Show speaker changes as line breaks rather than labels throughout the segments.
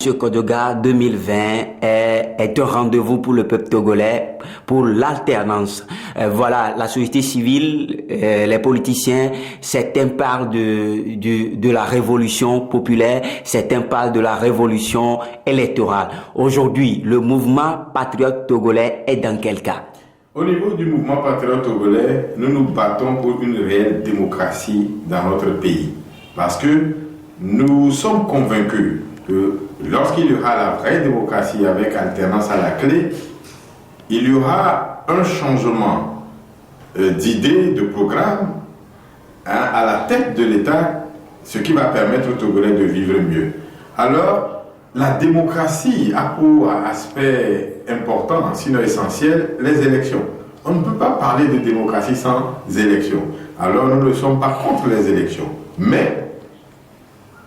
Monsieur Kodoga, 2020 est un rendez-vous pour le peuple togolais, pour l'alternance. Voilà, la société civile, les politiciens, certains parlent de la révolution populaire, certains parlent de la révolution électorale. Aujourd'hui, le mouvement patriote togolais est dans quel cas?
Au niveau du mouvement patriote togolais, nous nous battons pour une réelle démocratie dans notre pays. Parce que nous sommes convaincus que lorsqu'il y aura la vraie démocratie avec alternance à la clé, il y aura un changement d'idées, de programme à la tête de l'État, ce qui va permettre aux Togolais de vivre mieux. Alors, la démocratie a pour aspect important, sinon essentiel, les élections. On ne peut pas parler de démocratie sans élections. Alors, nous ne sommes pas contre les élections. Mais,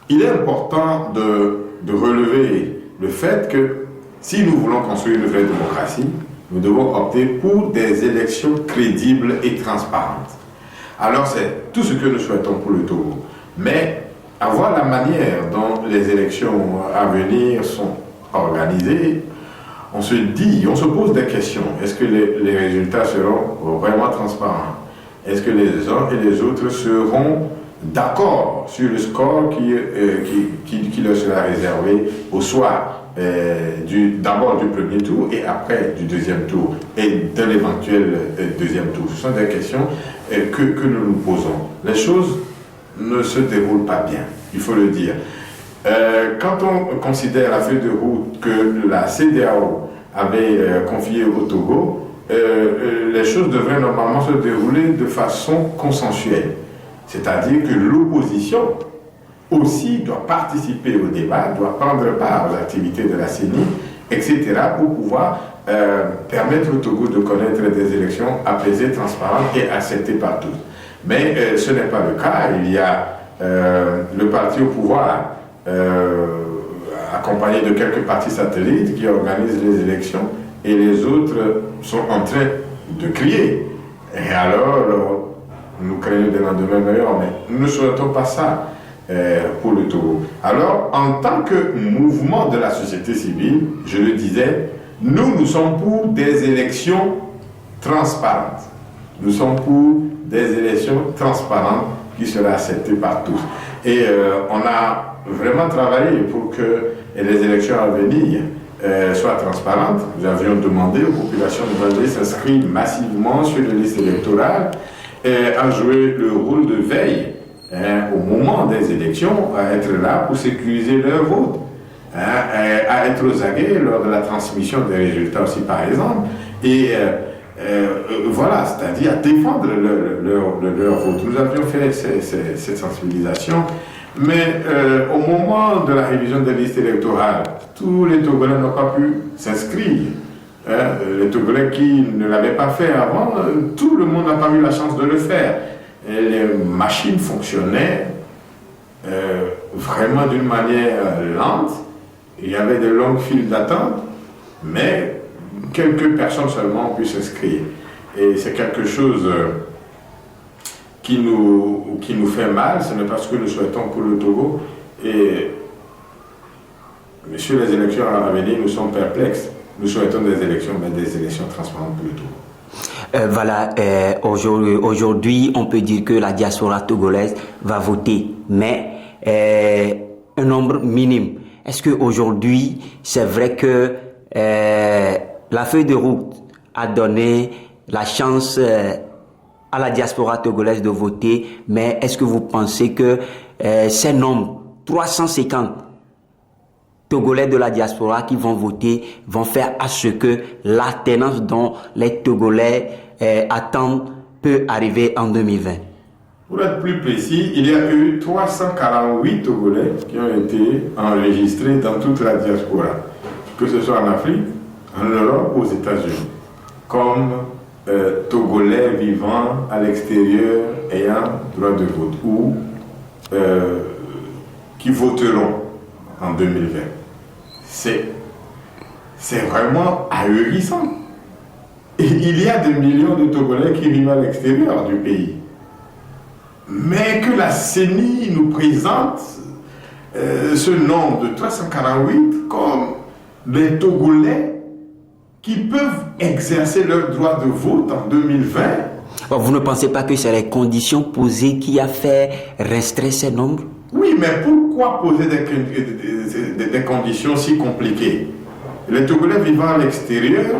il est important de relever le fait que si nous voulons construire une vraie démocratie, nous devons opter pour des élections crédibles et transparentes. Alors c'est tout ce que nous souhaitons pour le Togo. Mais avoir la manière dont les élections à venir sont organisées, on se pose des questions. Est-ce que les résultats seront vraiment transparents? Est-ce que les uns et les autres seront d'accord sur le score qui leur sera réservé au soir d'abord du premier tour et après du deuxième tour et de l'éventuel deuxième tour? Ce sont des questions que nous nous posons. Les choses ne se déroulent pas bien, il faut le dire. Quand on considère la feuille de route que la CEDEAO avait confiée au Togo, les choses devraient normalement se dérouler de façon consensuelle. C'est-à-dire que l'opposition aussi doit participer au débat, doit prendre part aux activités de la CENI, etc., pour pouvoir permettre au Togo de connaître des élections apaisées, transparentes et acceptées par tous. Mais ce n'est pas le cas. Il y a le parti au pouvoir, accompagné de quelques partis satellites qui organisent les élections, et les autres sont en train de crier. Et alors, nous craignons des lendemains meilleurs, mais nous ne souhaitons pas ça pour le Togo. Alors, en tant que mouvement de la société civile, je le disais, nous sommes pour des élections transparentes. Nous sommes pour des élections transparentes qui seraient acceptées par tous. Et on a vraiment travaillé pour que les élections à venir soient transparentes. Nous avions demandé aux populations de s'inscrire massivement sur les listes électorales, à jouer le rôle de veille au moment des élections, à être là pour sécuriser leur vote, à être aux aguets lors de la transmission des résultats aussi par exemple, et voilà, c'est-à-dire à défendre leur vote. Nous avions fait cette sensibilisation, mais au moment de la révision des listes électorales, tous les Togolais n'ont pas pu s'inscrire. Les Togolais qui ne l'avaient pas fait avant, tout le monde n'a pas eu la chance de le faire. Et les machines fonctionnaient vraiment d'une manière lente. Il y avait de longues files d'attente, mais quelques personnes seulement ont pu s'inscrire. Et c'est quelque chose qui nous fait mal, ce n'est pas ce que nous souhaitons pour le Togo. Et sur les élections à venir, nous sommes perplexes. Nous souhaitons des élections, mais des élections transparentes pour le Togo.
Voilà, aujourd'hui, on peut dire que la diaspora togolaise va voter, mais un nombre minime. Est-ce qu'aujourd'hui, c'est vrai que la feuille de route a donné la chance à la diaspora togolaise de voter, mais est-ce que vous pensez que ces nombres, 350 Togolais de la diaspora qui vont voter vont faire à ce que l'alternance dont les Togolais attendent peut arriver en 2020?
Pour être plus précis, il y a eu 348 Togolais qui ont été enregistrés dans toute la diaspora, que ce soit en Afrique, en Europe ou aux États-Unis, comme Togolais vivant à l'extérieur ayant droit de vote ou qui voteront en 2020. C'est vraiment ahurissant. Et il y a des millions de Togolais qui vivent à l'extérieur du pays. Mais que la CENI nous présente ce nombre de 348 comme les Togolais qui peuvent exercer leur droit de vote en 2020.
Vous ne pensez pas que c'est les conditions posées qui a fait restreindre ces nombres?
Oui, mais pourquoi poser des conditions si compliquées? Les Togolais vivant à l'extérieur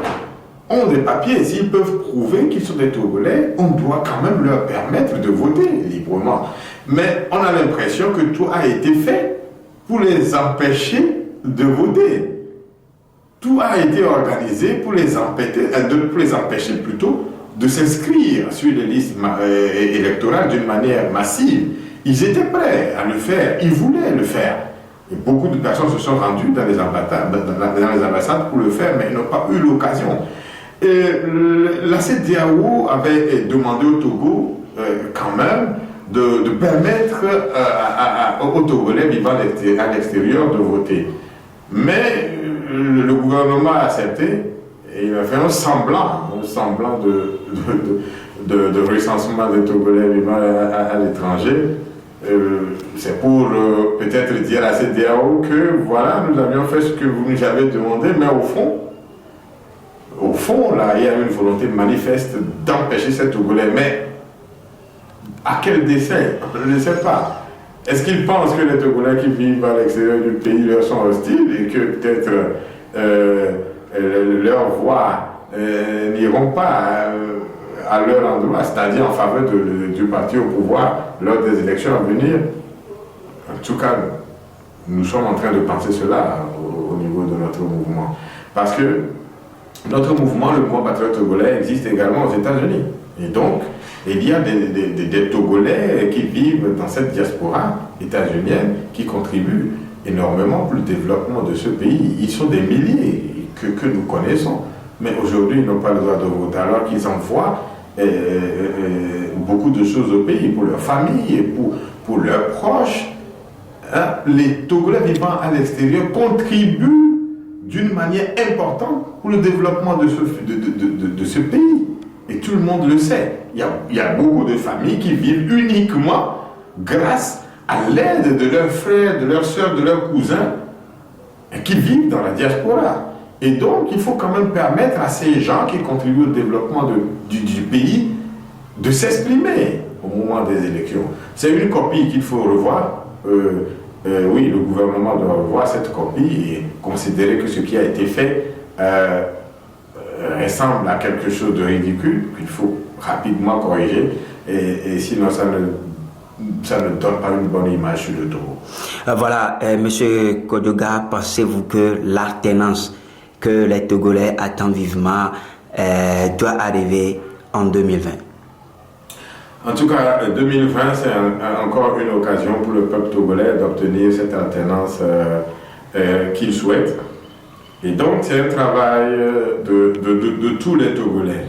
ont des papiers. S'ils peuvent prouver qu'ils sont des Togolais, on doit quand même leur permettre de voter librement. Mais on a l'impression que tout a été fait pour les empêcher de voter. Tout a été organisé pour les empêcher plutôt de s'inscrire sur les listes électorales d'une manière massive. Ils étaient prêts à le faire, ils voulaient le faire. Et beaucoup de personnes se sont rendues dans les ambassades pour le faire, mais ils n'ont pas eu l'occasion. La CEDEAO avait demandé au Togo, quand même, de permettre aux Togolais vivant à l'extérieur de voter. Mais le gouvernement a accepté et il a fait un semblant de recensement des Togolais vivant à l'étranger. C'est pour peut-être dire à CEDEAO que voilà, nous avions fait ce que vous nous avez demandé, mais au fond, là, il y a une volonté manifeste d'empêcher ces Togolais. Mais à quel dessein? Je ne sais pas. Est-ce qu'ils pensent que les Togolais qui vivent à l'extérieur du pays leur sont hostiles et que peut-être leurs voix n'iront pas à leur endroit, c'est-à-dire en faveur du parti au pouvoir lors des élections à venir? En tout cas, nous sommes en train de penser cela au niveau de notre mouvement. Parce que notre mouvement, le mouvement patriote togolais, existe également aux États-Unis. Et donc, il y a des Togolais qui vivent dans cette diaspora états-unienne qui contribuent énormément pour le développement de ce pays. Ils sont des milliers que nous connaissons, mais aujourd'hui ils n'ont pas le droit de vote, alors qu'ils envoient beaucoup de choses au pays, pour leur famille et pour leurs proches. Hein? Les Togolais vivant à l'extérieur contribuent d'une manière importante pour le développement de ce pays. Et tout le monde le sait. Il y a beaucoup de familles qui vivent uniquement grâce à l'aide de leurs frères, de leurs soeurs, de leurs cousins, qui vivent dans la diaspora. Et donc, il faut quand même permettre à ces gens qui contribuent au développement du pays de s'exprimer au moment des élections. C'est une copie qu'il faut revoir. Oui, le gouvernement doit revoir cette copie et considérer que ce qui a été fait ressemble à quelque chose de ridicule, qu'il faut rapidement corriger, et sinon ça ne donne pas une bonne image sur le Togo.
Voilà, Monsieur Kodjoga, pensez-vous que l'alternance que les Togolais attendent vivement doit arriver en 2020?
En tout cas, 2020, c'est encore une occasion pour le peuple togolais d'obtenir cette alternance qu'il souhaite. Et donc, c'est un travail de tous les Togolais.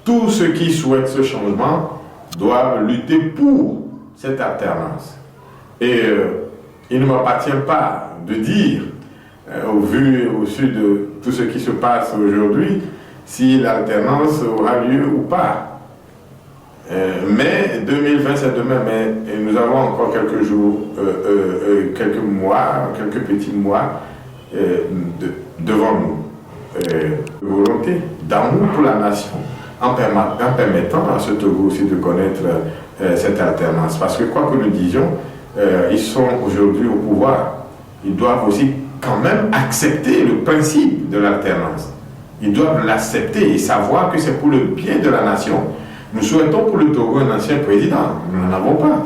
Tous ceux qui souhaitent ce changement doivent lutter pour cette alternance. Et il ne m'appartient pas de dire, au vu au su de tout ce qui se passe aujourd'hui, si l'alternance aura lieu ou pas. Mais 2020, c'est demain, mais nous avons encore quelques jours, quelques mois, quelques petits mois devant nous. Volonté d'amour pour la nation, en permettant à ce Togo aussi de connaître cette alternance. Parce que quoi que nous disions, ils sont aujourd'hui au pouvoir. Ils doivent aussi quand même accepter le principe de l'alternance. Ils doivent l'accepter et savoir que c'est pour le bien de la nation. Nous souhaitons pour le Togo un ancien président. Nous n'en avons pas.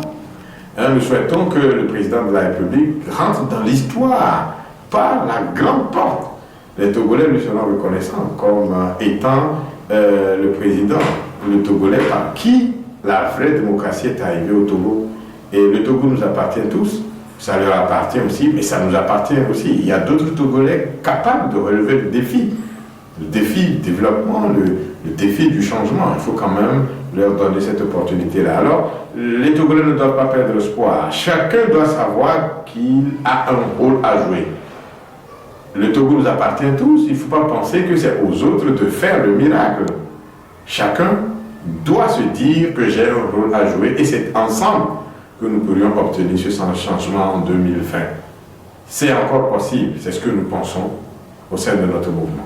Nous souhaitons que le président de la République rentre dans l'histoire par la grande porte. Les Togolais lui seront reconnaissants comme étant le président, le Togolais par qui la vraie démocratie est arrivée au Togo. Et le Togo nous appartient tous. Ça leur appartient aussi, mais ça nous appartient aussi. Il y a d'autres Togolais capables de relever le défi du développement, le défi du changement. Il faut quand même leur donner cette opportunité-là. Alors, les Togolais ne doivent pas perdre espoir. Chacun doit savoir qu'il a un rôle à jouer. Le Togo nous appartient tous. Il ne faut pas penser que c'est aux autres de faire le miracle. Chacun doit se dire que j'ai un rôle à jouer et c'est ensemble que nous pourrions obtenir ce changement en 2020. C'est encore possible, c'est ce que nous pensons au sein de notre mouvement.